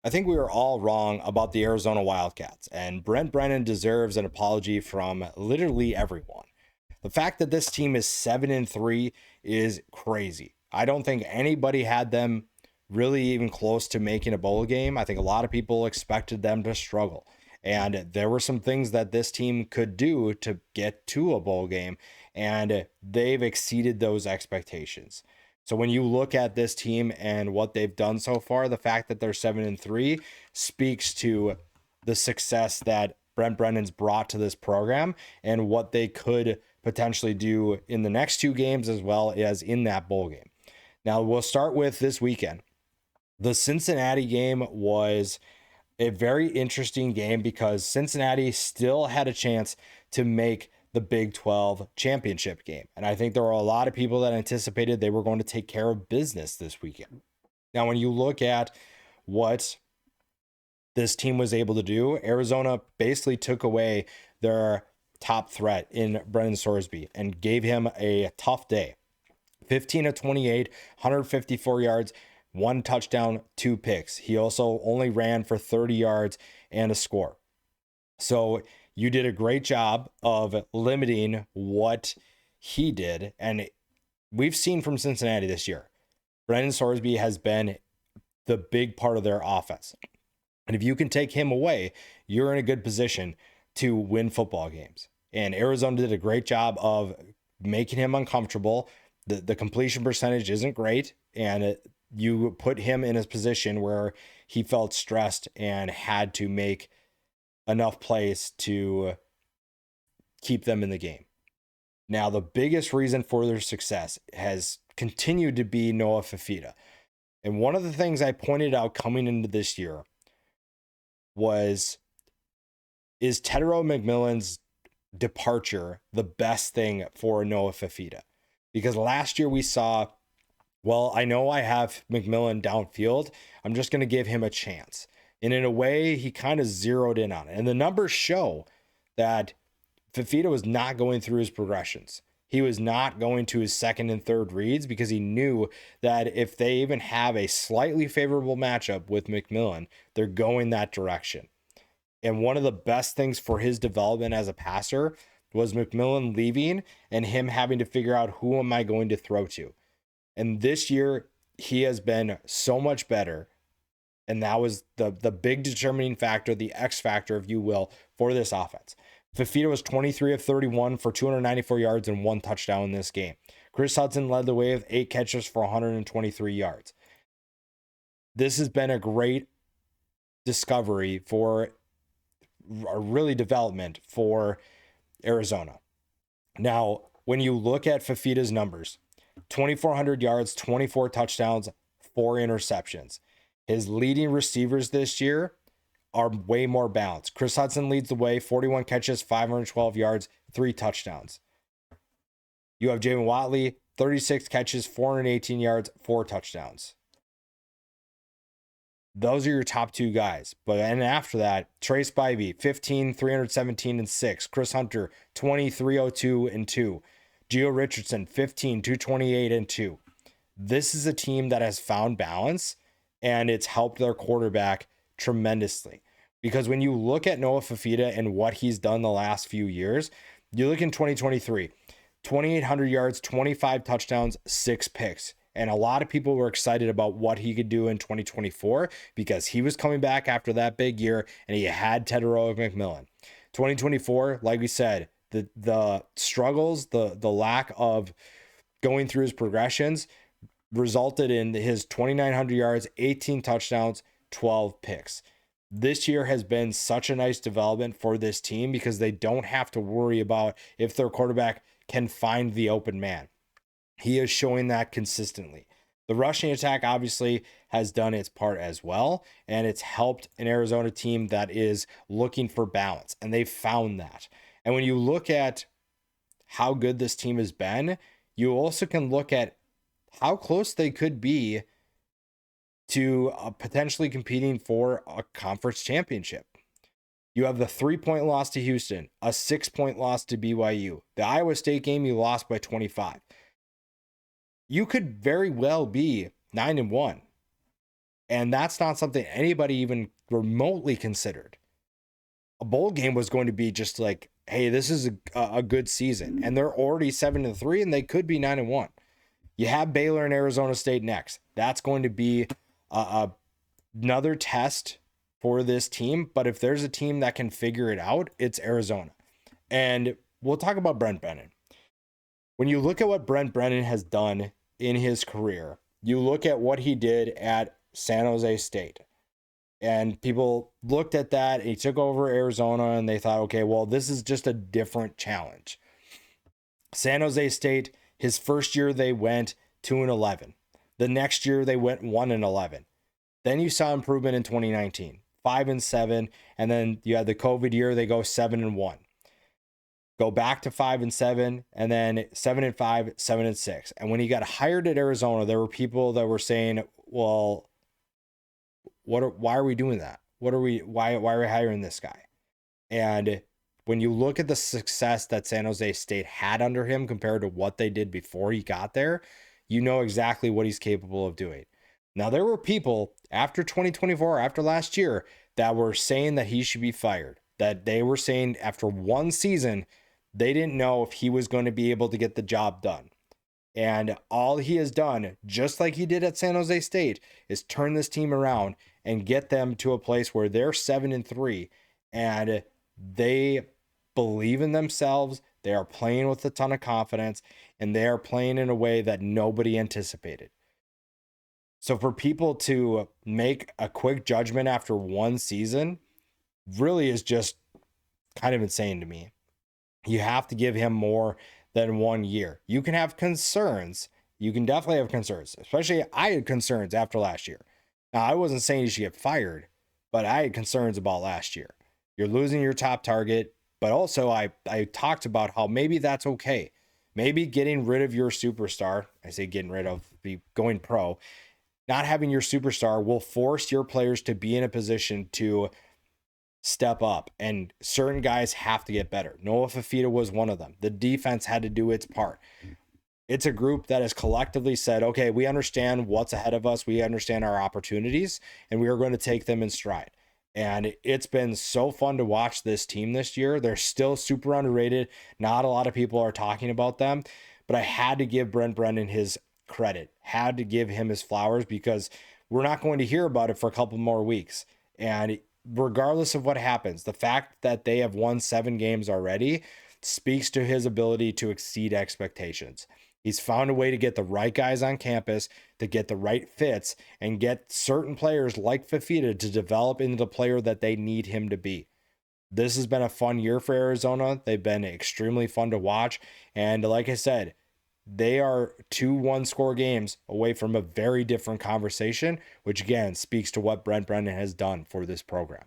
I think we were all wrong about the Arizona Wildcats, and Brent Brennan deserves an apology from literally everyone. The fact that this team is 7-3 is crazy. I don't think anybody had them really even close to making a bowl game. I think a lot of people expected them to struggle. And there were some things that this team could do to get to a bowl game, and they've exceeded those expectations. So when you look at this team and what they've done so far, the fact that they're 7-3 speaks to the success that Brent Brennan's brought to this program and what they could potentially do in the next two games as well as in that bowl game. Now we'll start with this weekend. The Cincinnati game was a very interesting game because Cincinnati still had a chance to make the Big 12 championship game. And I think there were a lot of people that anticipated they were going to take care of business this weekend. Now, when you look at what this team was able to do, Arizona basically took away their top threat in Brennan Sorsby and gave him a tough day. 15 of 28, 154 yards, one touchdown, two picks. He also only ran for 30 yards and a score. So you did a great job of limiting what he did. And we've seen from Cincinnati this year, Brennan Sorsby has been the big part of their offense. And if you can take him away, you're in a good position to win football games. And Arizona did a great job of making him uncomfortable. The completion percentage isn't great. And you put him in a position where he felt stressed and had to make enough plays to keep them in the game. Now, the biggest reason for their success has continued to be Noah Fifita. And one of the things I pointed out coming into this year is Tedero McMillan's departure the best thing for Noah Fifita? Because last year we saw, well, I know I have McMillan downfield. I'm just going to give him a chance. And in a way, he kind of zeroed in on it. And the numbers show that Fifita was not going through his progressions. He was not going to his second and third reads because he knew that if they even have a slightly favorable matchup with McMillan, they're going that direction. And one of the best things for his development as a passer was McMillan leaving and him having to figure out who am I going to throw to. And this year, he has been so much better. And that was the big determining factor, the X factor, if you will, for this offense. Fifita was 23 of 31 for 294 yards and one touchdown in this game. Chris Hudson led the way with 8 catches for 123 yards. This has been a great discovery for really development for Arizona. Now, when you look at Fifita's numbers, 2,400 yards, 24 touchdowns, 4 interceptions. His leading receivers this year are way more balanced. Chris Hudson leads the way, 41 catches, 512 yards, 3 touchdowns. You have Jamin Watley, 36 catches, 418 yards, 4 touchdowns. Those are your top two guys. And after that, Trey Spivey, 15, 317, and 6. Chris Hunter, 20, 302, and 2. Gio Richardson, 15, 228, and 2. This is a team that has found balance, and it's helped their quarterback tremendously. Because when you look at Noah Fifita and what he's done the last few years, you look in 2023, 2,800 yards, 25 touchdowns, 6 picks. And a lot of people were excited about what he could do in 2024 because he was coming back after that big year and he had Tedero McMillan. 2024, like we said, the struggles, the lack of going through his progressions resulted in his 2,900 yards, 18 touchdowns, 12 picks. This year has been such a nice development for this team because they don't have to worry about if their quarterback can find the open man. He is showing that consistently. The rushing attack obviously has done its part as well, and it's helped an Arizona team that is looking for balance, and they've found that. And when you look at how good this team has been, you also can look at how close they could be to potentially competing for a conference championship. You have the 3-point loss to Houston, a 6-point loss to BYU. The Iowa State game, you lost by 25. You could very well be 9-1 And that's not something anybody even remotely considered. A bowl game was going to be just like, hey, this is a good season. And they're already 7-3 and they could be 9-1. You have Baylor and Arizona State next. That's going to be another test for this team. But if there's a team that can figure it out, it's Arizona. And we'll talk about Brent Brennan. When you look at what Brent Brennan has done in his career, you look at what he did at San Jose State. And people looked at that, and he took over Arizona, and they thought, okay, well, this is just a different challenge. San Jose State, his first year, they went 2-11. The next year, they went 1-11. Then you saw improvement in 2019, 5-7, and then you had the COVID year, they go 7-1. Go back to 5-7, and then 7-5, 7-6. And when he got hired at Arizona, there were people that were saying, well, why are we doing that? Why are we hiring this guy? And when you look at the success that San Jose State had under him compared to what they did before he got there, you know exactly what he's capable of doing. Now, there were people after 2024, after last year, that were saying that he should be fired, that they were saying after one season, they didn't know if he was going to be able to get the job done. And all he has done, just like he did at San Jose State, is turn this team around and get them to a place where they're 7-3 and they believe in themselves. They are playing with a ton of confidence, and they are playing in a way that nobody anticipated. So for people to make a quick judgment after one season really is just kind of insane to me. You have to give him more than 1 year. You can have concerns. You can definitely have concerns, especially I had concerns after last year. Now, I wasn't saying you should get fired, but I had concerns about last year. You're losing your top target, but also I talked about how maybe that's okay. Maybe getting rid of your superstar, I say getting rid of, going pro, not having your superstar will force your players to be in a position to step up, and certain guys have to get better. Noah Fafita was one of them. The defense had to do its part. It's a group that has collectively said, okay, we understand what's ahead of us. We understand our opportunities, and we are going to take them in stride. And it's been so fun to watch this team this year. They're still super underrated. Not a lot of people are talking about them, but I had to give Brent Brennan his credit, had to give him his flowers, because we're not going to hear about it for a couple more weeks. And regardless of what happens, the fact that they have won 7 games already speaks to his ability to exceed expectations. He's found a way to get the right guys on campus, to get the right fits, and get certain players like Fafita to develop into the player that they need him to be. This has been a fun year for Arizona. They've been extremely fun to watch. And like I said, they are 2 one-score games away from a very different conversation, which again speaks to what Brent Brennan has done for this program.